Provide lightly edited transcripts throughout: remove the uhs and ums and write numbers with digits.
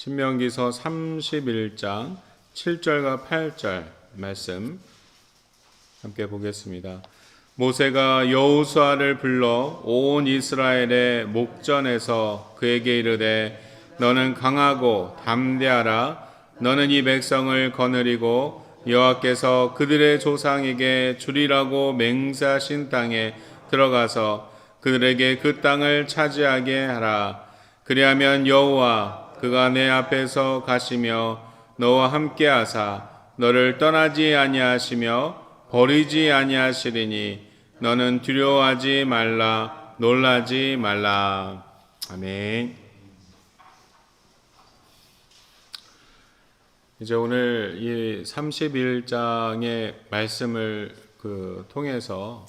신명기서 31장 7절과 8절 말씀 함께 보겠습니다. 모세가 여호수아를 불러 온 이스라엘의 목전에서 그에게 이르되 너는 강하고 담대하라. 너는 이 백성을 거느리고 여호와께서 그들의 조상에게 주리라고 맹세하신 땅에 들어가서 그들에게 그 땅을 차지하게 하라. 그리하면 여호와 그가 내 앞에서 가시며 너와 함께 하사 너를 떠나지 아니하시며 버리지 아니하시리니 너는 두려워하지 말라. 놀라지 말라. 아멘. 이제 오늘 이 31장의 말씀을 통해서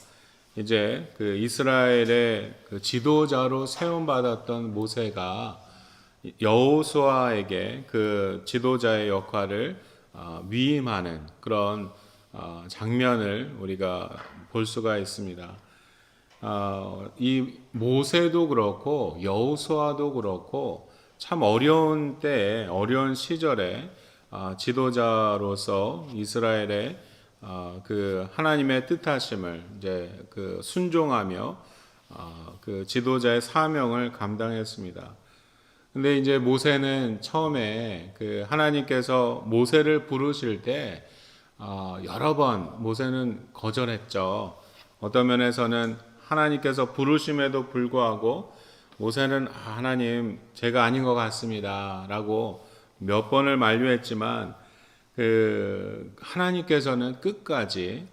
이제 이스라엘의 지도자로 세움받았던 모세가 여호수아에게 그 지도자의 역할을 위임하는 그런 장면을 우리가 볼 수가 있습니다. 이 모세도 그렇고 여호수아도 그렇고 참 어려운 때에 어려운 시절에 지도자로서 이스라엘의 그 하나님의 뜻하심을 이제 순종하며 그 지도자의 사명을 감당했습니다. 근데 이제 모세는 처음에 하나님께서 모세를 부르실 때 여러 번 모세는 거절했죠. 어떤 면에서는 하나님께서 부르심에도 불구하고 모세는 하나님 제가 아닌 것 같습니다 라고 몇 번을 만류했지만 하나님께서는 끝까지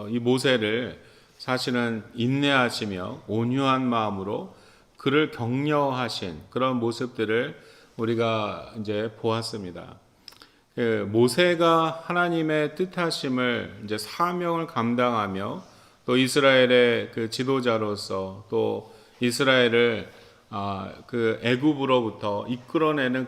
이 모세를 사실은 인내하시며 온유한 마음으로 그를 격려하신 그런 모습들을 우리가 이제 보았습니다. 모세가 하나님의 뜻하심을 이제 사명을 감당하며 또 이스라엘의 지도자로서 또 이스라엘을 애굽으로부터 이끌어내는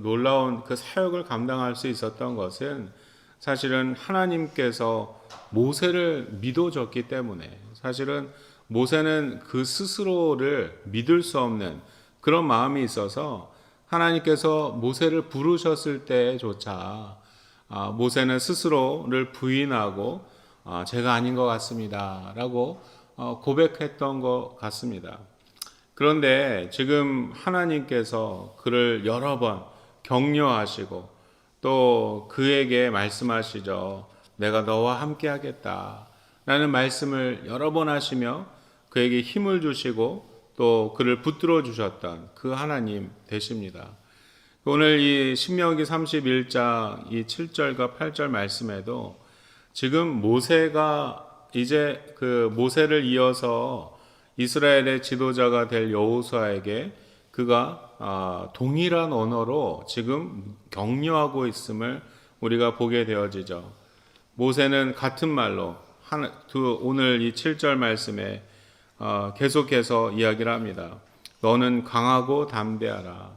놀라운 사역을 감당할 수 있었던 것은 사실은 하나님께서 모세를 믿어줬기 때문에 사실은 모세는 그 스스로를 믿을 수 없는 그런 마음이 있어서 하나님께서 모세를 부르셨을 때조차 모세는 스스로를 부인하고 제가 아닌 것 같습니다 라고 고백했던 것 같습니다. 그런데 지금 하나님께서 그를 여러 번 격려하시고 또 그에게 말씀하시죠. 내가 너와 함께 하겠다 라는 말씀을 여러 번 하시며 그에게 힘을 주시고 또 그를 붙들어 주셨던 그 하나님 되십니다. 오늘 이 신명기 31장 이 7절과 8절 말씀에도 지금 모세가 이제 모세를 이어서 이스라엘의 지도자가 될 여호수아에게 그가 동일한 언어로 지금 격려하고 있음을 우리가 보게 되어지죠. 모세는 같은 말로 오늘 이 7절 말씀에 계속해서 이야기를 합니다. 너는 강하고 담대하라.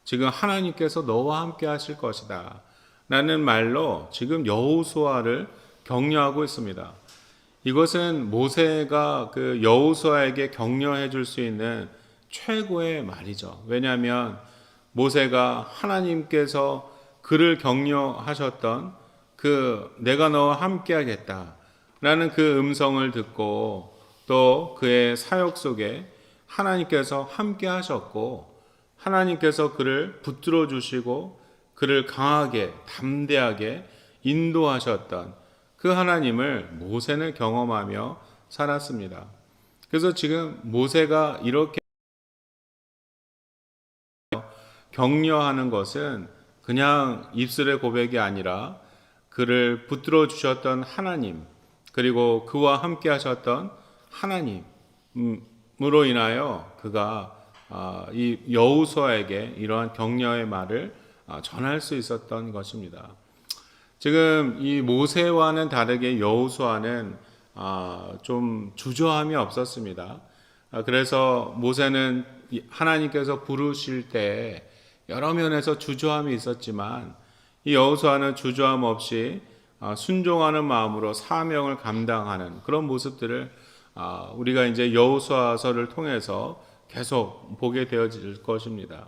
지금 하나님께서 너와 함께 하실 것이다 라는 말로 지금 여호수아를 격려하고 있습니다. 이것은 모세가 여호수아에게 격려해 줄 수 있는 최고의 말이죠. 왜냐하면 모세가 하나님께서 그를 격려하셨던 내가 너와 함께 하겠다 라는 음성을 듣고 또 그의 사역 속에 하나님께서 함께 하셨고 하나님께서 그를 붙들어 주시고 그를 강하게 담대하게 인도하셨던 그 하나님을 모세는 경험하며 살았습니다. 그래서 지금 모세가 이렇게 격려하는 것은 그냥 입술의 고백이 아니라 그를 붙들어 주셨던 하나님 그리고 그와 함께 하셨던 하나님으로 인하여 그가 이 여호수아에게 이러한 격려의 말을 전할 수 있었던 것입니다. 지금 이 모세와는 다르게 여호수아는 좀 주저함이 없었습니다. 그래서 모세는 하나님께서 부르실 때 여러 면에서 주저함이 있었지만 이 여호수아는 주저함 없이 순종하는 마음으로 사명을 감당하는 그런 모습들을 우리가 이제 여호수아서를 통해서 계속 보게 되어질 것입니다.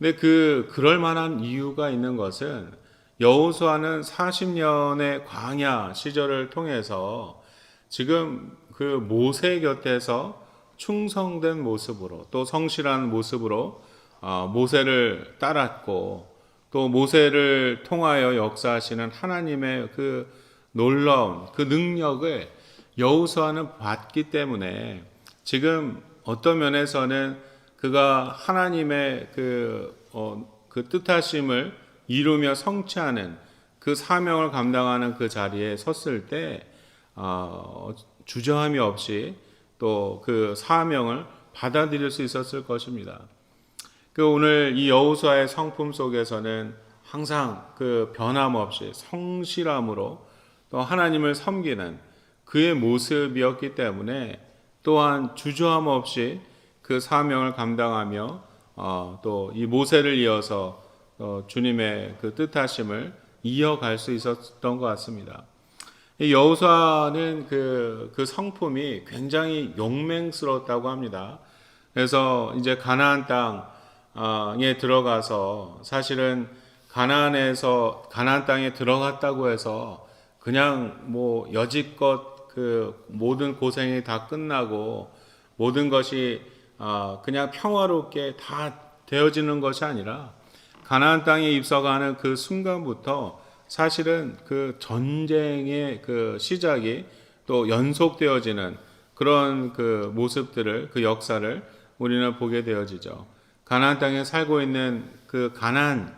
근데 그럴 만한 이유가 있는 것은 여호수아는 40년의 광야 시절을 통해서 지금 그 모세 곁에서 충성된 모습으로 또 성실한 모습으로 모세를 따랐고 또 모세를 통하여 역사하시는 하나님의 그 놀라운 그 능력을 여호수아는 봤기 때문에 지금 어떤 면에서는 그가 하나님의 그 뜻하심을 이루며 성취하는 그 사명을 감당하는 그 자리에 섰을 때 주저함이 없이 또 그 사명을 받아들일 수 있었을 것입니다. 그 오늘 이 여호수아의 성품 속에서는 항상 그 변함없이 성실함으로 또 하나님을 섬기는 그의 모습이었기 때문에 또한 주저함 없이 그 사명을 감당하며 또 이 모세를 이어서 주님의 그 뜻하심을 이어갈 수 있었던 것 같습니다. 이 여호수아는 그 성품이 굉장히 용맹스러웠다고 합니다. 그래서 이제 가나안 땅에 들어가서 사실은 가나안 땅에 들어갔다고 해서 그냥 뭐 여지껏 그 모든 고생이 다 끝나고 모든 것이 그냥 평화롭게 다 되어지는 것이 아니라 가나안 땅에 입성하는 그 순간부터 사실은 그 전쟁의 그 시작이 또 연속되어지는 그런 그 모습들을 그 역사를 우리는 보게 되어지죠. 가나안 땅에 살고 있는 그 가나안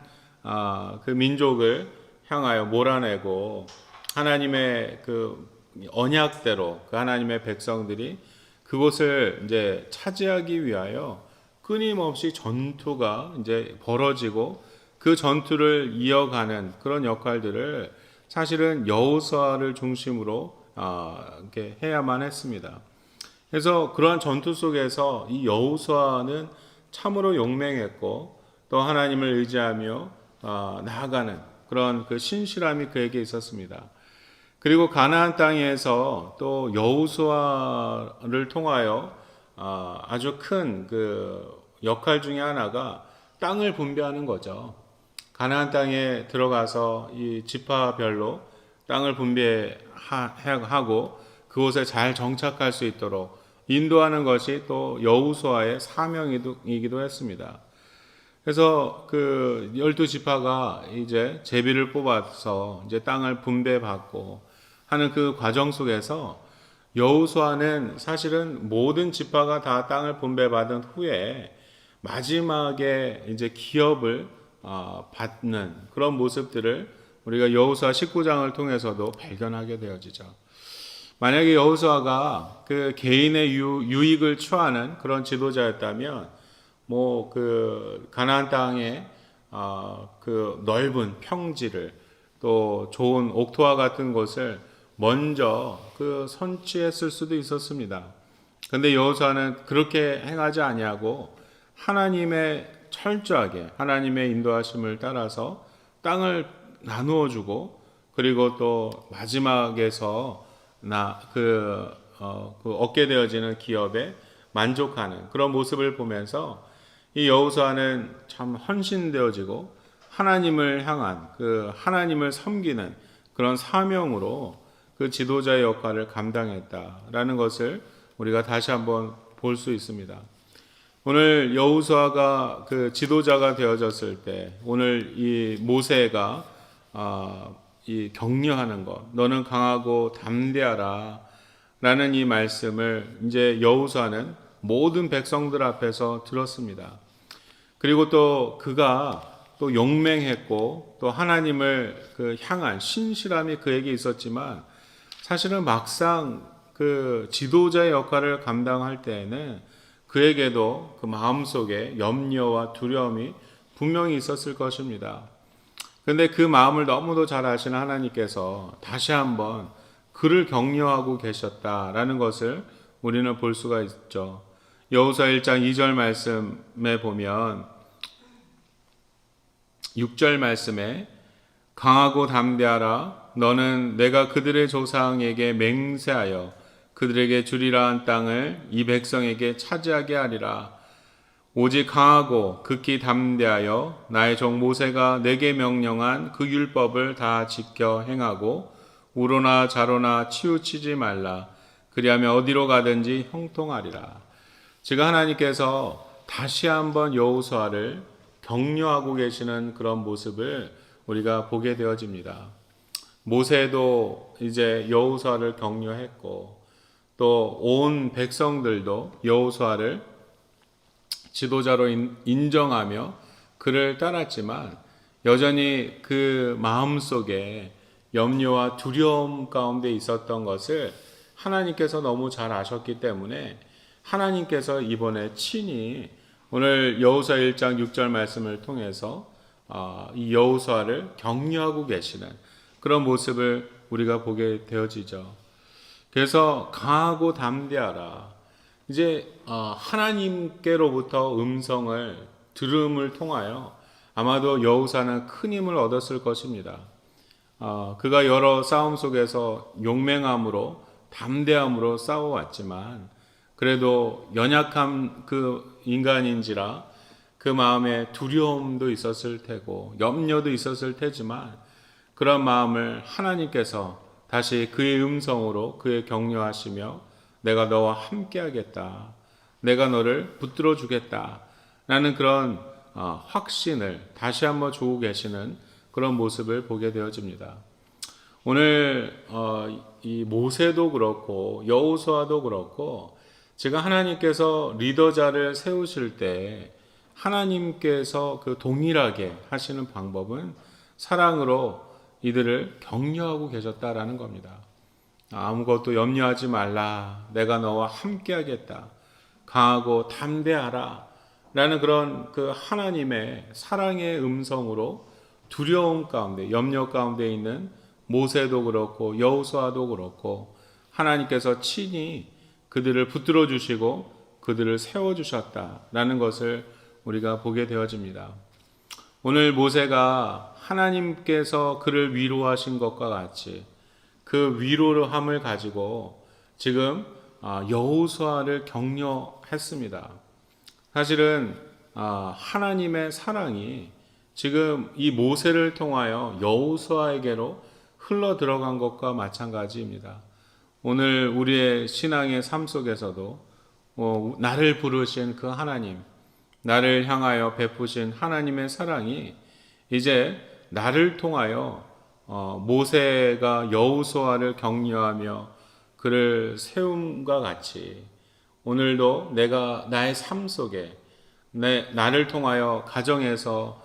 그 민족을 향하여 몰아내고 하나님의 그 언약대로 그 하나님의 백성들이 그곳을 이제 차지하기 위하여 끊임없이 전투가 이제 벌어지고 그 전투를 이어가는 그런 역할들을 사실은 여호수아를 중심으로 이렇게 해야만 했습니다. 그래서 그러한 전투 속에서 이 여호수아는 참으로 용맹했고 또 하나님을 의지하며 나아가는 그런 그 신실함이 그에게 있었습니다. 그리고 가나안 땅에서 또 여호수아를 통하여 아주 큰 그 역할 중에 하나가 땅을 분배하는 거죠. 가나안 땅에 들어가서 이 지파별로 땅을 분배하고 그곳에 잘 정착할 수 있도록 인도하는 것이 또 여호수아의 사명이기도 했습니다. 그래서 그 12지파가 이제 제비를 뽑아서 이제 땅을 분배받고 하는 그 과정 속에서 여호수아는 사실은 모든 지파가 다 땅을 분배받은 후에 마지막에 이제 기업을 받는 그런 모습들을 우리가 여호수아 19장을 통해서도 발견하게 되어지죠. 만약에 여호수아가 그 개인의 유익을 추구하는 그런 지도자였다면 뭐 그 가나안 땅의 그 넓은 평지를 또 좋은 옥토와 같은 곳을 먼저 그 선취했을 수도 있었습니다. 그런데 여호수아는 그렇게 행하지 아니하고 하나님의 철저하게 하나님의 인도하심을 따라서 땅을 나누어 주고 그리고 또 마지막에서 얻게 되어지는 기업에 만족하는 그런 모습을 보면서 이 여호수아는 참 헌신되어지고 하나님을 향한 그 하나님을 섬기는 그런 사명으로 그 지도자의 역할을 감당했다라는 것을 우리가 다시 한번 볼 수 있습니다. 오늘 여호수아가 그 지도자가 되어졌을 때 오늘 이 모세가 이 격려하는 것, 너는 강하고 담대하라 라는 이 말씀을 이제 여호수아는 모든 백성들 앞에서 들었습니다. 그리고 또 그가 또 용맹했고 또 하나님을 그 향한 신실함이 그에게 있었지만 사실은 막상 그 지도자의 역할을 감당할 때에는 그에게도 그 마음속에 염려와 두려움이 분명히 있었을 것입니다. 그런데 그 마음을 너무도 잘 아시는 하나님께서 다시 한번 그를 격려하고 계셨다라는 것을 우리는 볼 수가 있죠. 여호수아 1장 2절 말씀에 보면 6절 말씀에 강하고 담대하라 너는 내가 그들의 조상에게 맹세하여 그들에게 주리라 한 땅을 이 백성에게 차지하게 하리라. 오직 강하고 극히 담대하여 나의 종 모세가 내게 명령한 그 율법을 다 지켜 행하고 우로나 좌로나 치우치지 말라. 그리하면 어디로 가든지 형통하리라. 지금 하나님께서 다시 한번 여호수아를 격려하고 계시는 그런 모습을 우리가 보게 되어집니다. 모세도 이제 여호수아를 격려했고 또 온 백성들도 여호수아를 지도자로 인정하며 그를 따랐지만 여전히 그 마음속에 염려와 두려움 가운데 있었던 것을 하나님께서 너무 잘 아셨기 때문에 하나님께서 이번에 친히 오늘 여호수아 1장 6절 말씀을 통해서 이 여호수아를 격려하고 계시는 그런 모습을 우리가 보게 되어지죠. 그래서 강하고 담대하라. 이제 하나님께로부터 음성을 들음을 통하여 아마도 여호수아는 큰 힘을 얻었을 것입니다. 그가 여러 싸움 속에서 용맹함으로 담대함으로 싸워왔지만 그래도 연약한 그 인간인지라 그 마음에 두려움도 있었을 테고 염려도 있었을 테지만 그런 마음을 하나님께서 다시 그의 음성으로 그의 격려하시며 내가 너와 함께하겠다. 내가 너를 붙들어 주겠다. 라는 그런 확신을 다시 한번 주고 계시는 그런 모습을 보게 되어집니다. 오늘 이 모세도 그렇고 여호수아도 그렇고 제가 하나님께서 리더자를 세우실 때 하나님께서 그 동일하게 하시는 방법은 사랑으로 이들을 격려하고 계셨다라는 겁니다. 아무것도 염려하지 말라. 내가 너와 함께하겠다. 강하고 담대하라. 라는 그런 그 하나님의 사랑의 음성으로 두려움 가운데, 염려 가운데 있는 모세도 그렇고 여호수아도 그렇고 하나님께서 친히 그들을 붙들어 주시고 그들을 세워 주셨다라는 것을 우리가 보게 되어집니다. 오늘 모세가 하나님께서 그를 위로하신 것과 같이 그 위로함을 가지고 지금 여호수아를 격려했습니다. 사실은 하나님의 사랑이 지금 이 모세를 통하여 여호수아에게로 흘러 들어간 것과 마찬가지입니다. 오늘 우리의 신앙의 삶 속에서도 나를 부르신 그 하나님, 나를 향하여 베푸신 하나님의 사랑이 이제 나를 통하여 모세가 여호수아를 격려하며 그를 세움과 같이 오늘도 내가 나의 삶 속에 나를 통하여 가정에서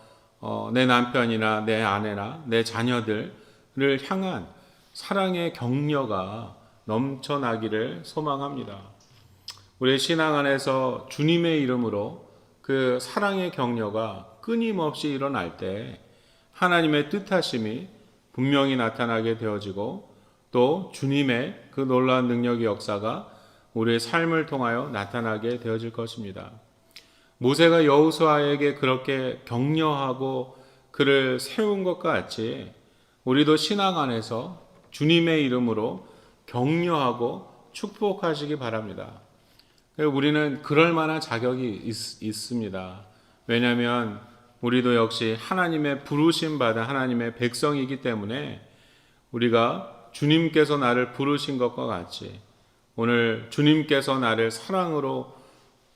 내 남편이나 내 아내나 내 자녀들을 향한 사랑의 격려가 넘쳐나기를 소망합니다. 우리의 신앙 안에서 주님의 이름으로 그 사랑의 격려가 끊임없이 일어날 때 하나님의 뜻하심이 분명히 나타나게 되어지고 또 주님의 그 놀라운 능력의 역사가 우리의 삶을 통하여 나타나게 되어질 것입니다. 모세가 여호수아에게 그렇게 격려하고 그를 세운 것과 같이 우리도 신앙 안에서 주님의 이름으로 격려하고 축복하시기 바랍니다. 우리는 그럴 만한 자격이 있습니다. 왜냐하면 우리도 역시 하나님의 부르심 받은 하나님의 백성이기 때문에 우리가 주님께서 나를 부르신 것과 같이 오늘 주님께서 나를 사랑으로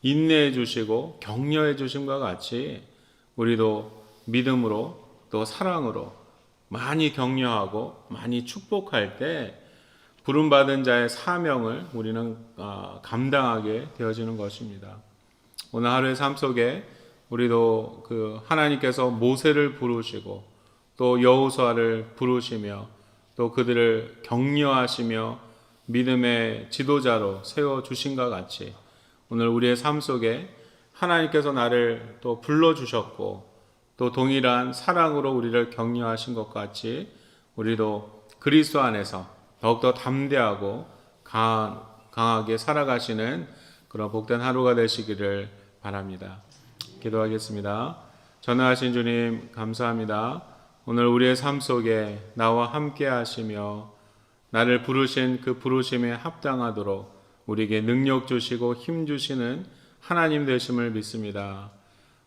인내해 주시고 격려해 주심과 같이 우리도 믿음으로 또 사랑으로 많이 격려하고 많이 축복할 때 부름받은 자의 사명을 우리는 감당하게 되어지는 것입니다. 오늘 하루의 삶 속에 우리도 그 하나님께서 모세를 부르시고 또 여호수아를 부르시며 또 그들을 격려하시며 믿음의 지도자로 세워주신과 같이 오늘 우리의 삶 속에 하나님께서 나를 또 불러주셨고 또 동일한 사랑으로 우리를 격려하신 것 같이 우리도 그리스도 안에서 더욱더 담대하고 강하게 살아가시는 그런 복된 하루가 되시기를 바랍니다. 기도하겠습니다. 전능하신 주님 감사합니다. 오늘 우리의 삶 속에 나와 함께 하시며 나를 부르신 그 부르심에 합당하도록 우리에게 능력 주시고 힘 주시는 하나님 되심을 믿습니다.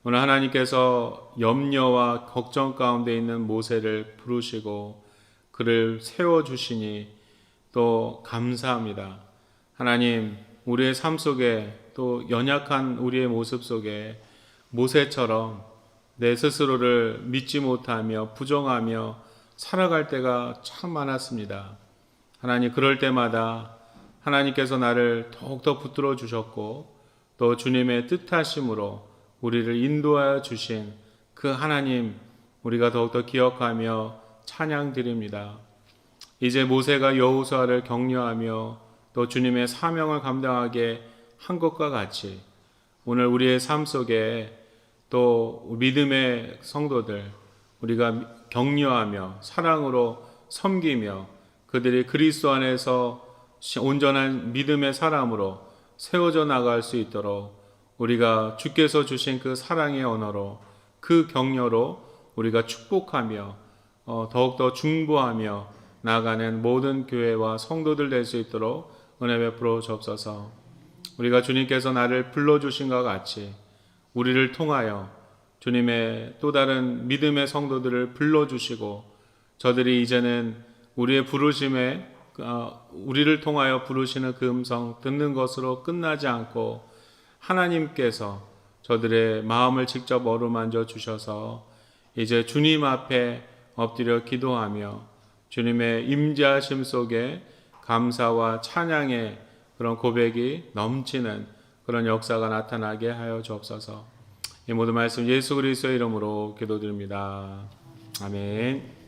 오늘 하나님께서 염려와 걱정 가운데 있는 모세를 부르시고 그를 세워주시니 또 감사합니다. 하나님, 우리의 삶 속에 또 연약한 우리의 모습 속에 모세처럼 내 스스로를 믿지 못하며 부정하며 살아갈 때가 참 많았습니다. 하나님, 그럴 때마다 하나님께서 나를 더욱더 붙들어 주셨고 또 주님의 뜻하심으로 우리를 인도하여 주신 그 하나님, 우리가 더욱더 기억하며 찬양 드립니다. 이제 모세가 여호수아를 격려하며 또 주님의 사명을 감당하게 한 것과 같이 오늘 우리의 삶 속에 또 믿음의 성도들, 우리가 격려하며 사랑으로 섬기며 그들이 그리스도 안에서 온전한 믿음의 사람으로 세워져 나갈 수 있도록 우리가 주께서 주신 그 사랑의 언어로 그 격려로 우리가 축복하며 더욱더 중보하며 나아가는 모든 교회와 성도들 될 수 있도록 은혜 베풀어 주옵소서. 우리가 주님께서 나를 불러주신 것 같이 우리를 통하여 주님의 또 다른 믿음의 성도들을 불러주시고 저들이 이제는 우리의 부르심에 우리를 통하여 부르시는 그 음성 듣는 것으로 끝나지 않고 하나님께서 저들의 마음을 직접 어루만져 주셔서 이제 주님 앞에 엎드려 기도하며 주님의 임재하심 속에 감사와 찬양의 그런 고백이 넘치는 그런 역사가 나타나게 하여 주옵소서. 이 모든 말씀 예수 그리스도의 이름으로 기도드립니다. 아멘.